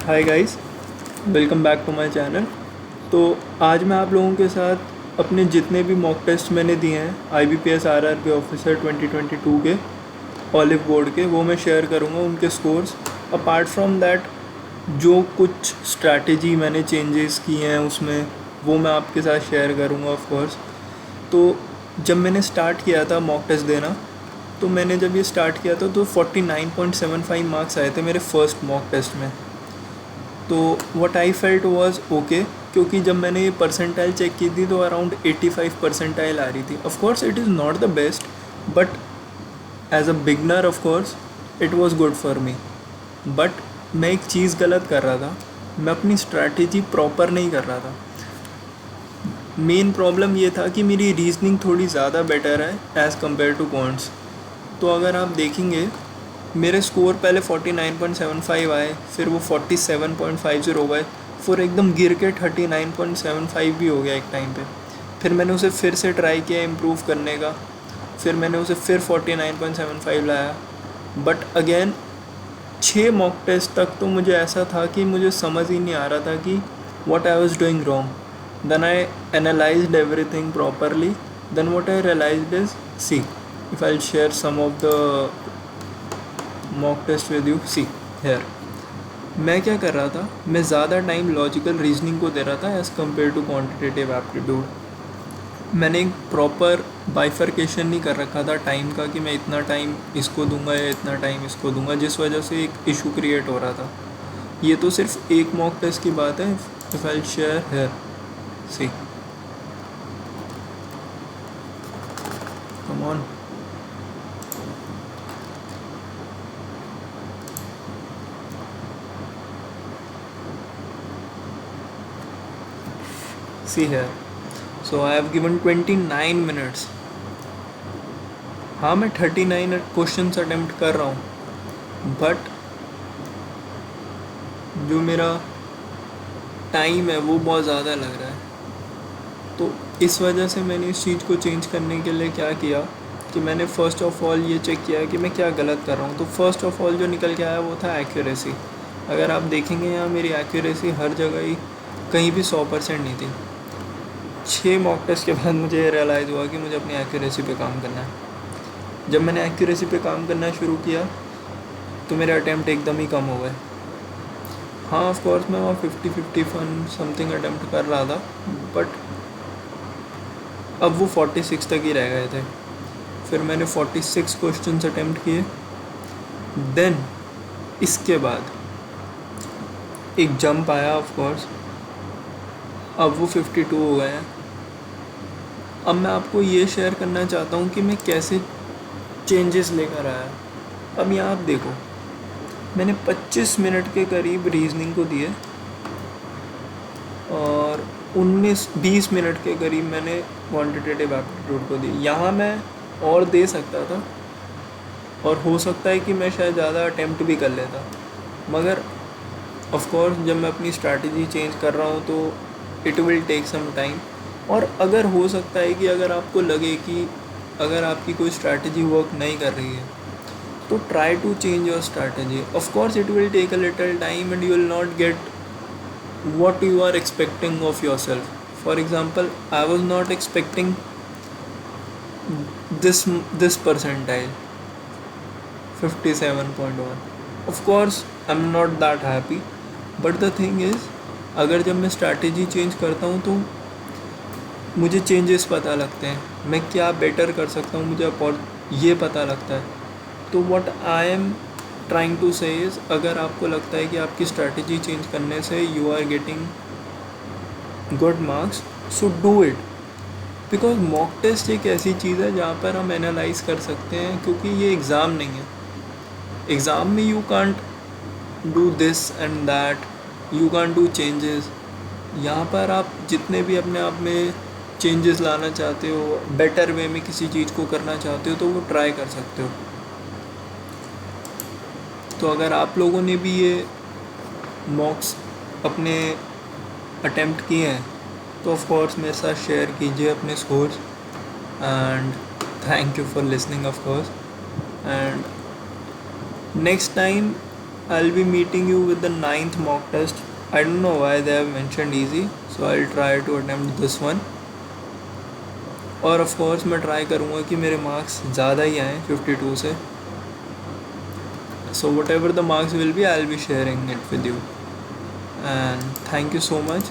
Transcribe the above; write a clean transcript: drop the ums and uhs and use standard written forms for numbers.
Hi guys, welcome back to my channel. तो आज मैं आप लोगों के साथ अपने जितने भी मॉक टेस्ट मैंने दिए हैं IBPS RRB ऑफिसर 2022 के ऑलिव बोर्ड के, वो मैं शेयर करूँगा उनके स्कोर्स। अपार्ट फ्रॉम दैट जो कुछ स्ट्रैटेजी मैंने चेंजेस किए हैं उसमें, वो मैं आपके साथ शेयर करूँगा ऑफ कोर्स। तो जब मैंने स्टार्ट किया था मॉक टेस्ट देना, तो मैंने जब ये स्टार्ट किया था तो 49.75 मार्क्स आए थे मेरे फर्स्ट मॉक टेस्ट में। तो what I felt was okay, क्योंकि जब मैंने ये परसेंटाइल चेक की थी तो अराउंड 85 परसेंटाइल आ रही थी। Of course it is not the best, but as a beginner of course it was good for me. But मैं एक चीज़ गलत कर रहा था, मैं अपनी स्ट्रैटेजी प्रॉपर नहीं कर रहा था। मेन प्रॉब्लम ये था कि मेरी रीजनिंग थोड़ी ज़्यादा बेटर है एज़ कम्पेयर टू क्वांट्स। तो अगर आप देखेंगे मेरे स्कोर पहले 49.75 आए, फिर वो 47.50 हो गए, फिर एकदम गिर के 39.75 भी हो गया एक टाइम पे। फिर मैंने उसे फिर से ट्राई किया इम्प्रूव करने का, फिर मैंने उसे फिर 49.75 लाया। बट अगेन 6 मॉक टेस्ट तक तो मुझे ऐसा था कि मुझे समझ ही नहीं आ रहा था कि what I was doing wrong. Then I analyzed everything properly. Then what I realized is, see, if I'll share some of the mock test with you, see here. मैं क्या कर रहा था, मैं ज़्यादा टाइम लॉजिकल रीजनिंग को दे रहा था as compared to quantitative aptitude. मैंने एक प्रॉपर बाइफर्केशन नहीं कर रखा था टाइम का कि मैं इतना टाइम इसको दूंगा या इतना टाइम इसको दूंगा, जिस वजह से एक इशू क्रिएट हो रहा था। ये तो सिर्फ एक मॉक टेस्ट की बात है। If I share here, see, come on, see here. So I have given 29 minutes. हाँ, मैं 39 क्वेश्चन अटेम्प्ट कर रहा हूँ, बट जो मेरा टाइम है वो बहुत ज़्यादा लग रहा है। तो इस वजह से मैंने इस चीज़ को चेंज करने के लिए क्या किया कि मैंने फ़र्स्ट ऑफ़ ऑल ये चेक किया कि मैं क्या गलत कर रहा हूँ। तो फर्स्ट ऑफ़ ऑल जो निकल के आया वो था एक्यूरेसी। अगर आप देखेंगे यहाँ मेरी एक्यूरेसी हर जगह ही कहीं भी 100% नहीं थी। 6 मॉक टेस्ट के बाद मुझे ये रियलाइज़ हुआ कि मुझे अपनी एक्यूरेसी पे काम करना है। जब मैंने एक्यूरेसी पे काम करना शुरू किया तो मेरे अटैम्प्ट एकदम ही कम हो गए। हाँ, ऑफ कोर्स मैं वहाँ 50-51 समथिंग अटैम्प्ट कर रहा था, बट अब वो 46 तक ही रह गए थे। फिर मैंने 46 क्वेश्चन अटैम्प्ट किए। देन इसके बाद एक जंप आया ऑफ कोर्स, अब वो 52 हो गए हैं। अब मैं आपको ये शेयर करना चाहता हूँ कि मैं कैसे चेंजेस लेकर आया। अब यहाँ आप देखो, मैंने 25 मिनट के करीब रीजनिंग को दिए और 19-20 मिनट के करीब मैंने क्वांटिटेटिव एप्टीट्यूड को दी। यहाँ मैं और दे सकता था और हो सकता है कि मैं शायद ज़्यादा अटेम्प्ट भी कर लेता, मगर ऑफ कोर्स जब मैं अपनी स्ट्रैटेजी चेंज कर रहा हूँ तो it will take some time. और अगर हो सकता है कि अगर आपको लगे कि अगर आपकी कोई स्ट्रैटेजी वर्क नहीं कर रही है तो try to change your strategy. Of course it will take a little time and you will not get what you are expecting of yourself. For example, I was not expecting this percentile 57.1. Of course I'm not that happy, but the thing is अगर जब मैं strategy change करता हूँ तो मुझे changes पता लगते हैं, मैं क्या बेटर कर सकता हूँ मुझे ये पता लगता है। तो what I am trying to say is, अगर आपको लगता है कि आपकी स्ट्रैटेजी चेंज करने से you are getting good marks, so do it. Because mock test एक ऐसी चीज़ है जहाँ पर हम एनालाइज कर सकते हैं, क्योंकि ये एग्ज़ाम नहीं है। एग्ज़ाम में you can't do this and that, you can't do changes. यहाँ पर आप जितने भी अपने आप में चेंजेस लाना चाहते हो, बेटर वे में किसी चीज़ को करना चाहते हो, तो वो ट्राई कर सकते हो। तो अगर आप लोगों ने भी ये मॉक्स अपने अटेम्प्ट किए हैं तो ऑफ कोर्स मेरे साथ शेयर कीजिए अपने scores. And thank you for listening of course. And next time I'll be meeting you with the ninth mock test. I don't know why they have mentioned easy, so I'll try to attempt this one. और of course मैं try करूँगा कि मेरे marks ज़्यादा ही आएँ 52 से. So whatever the marks will be, I'll be sharing it with you. And thank you so much.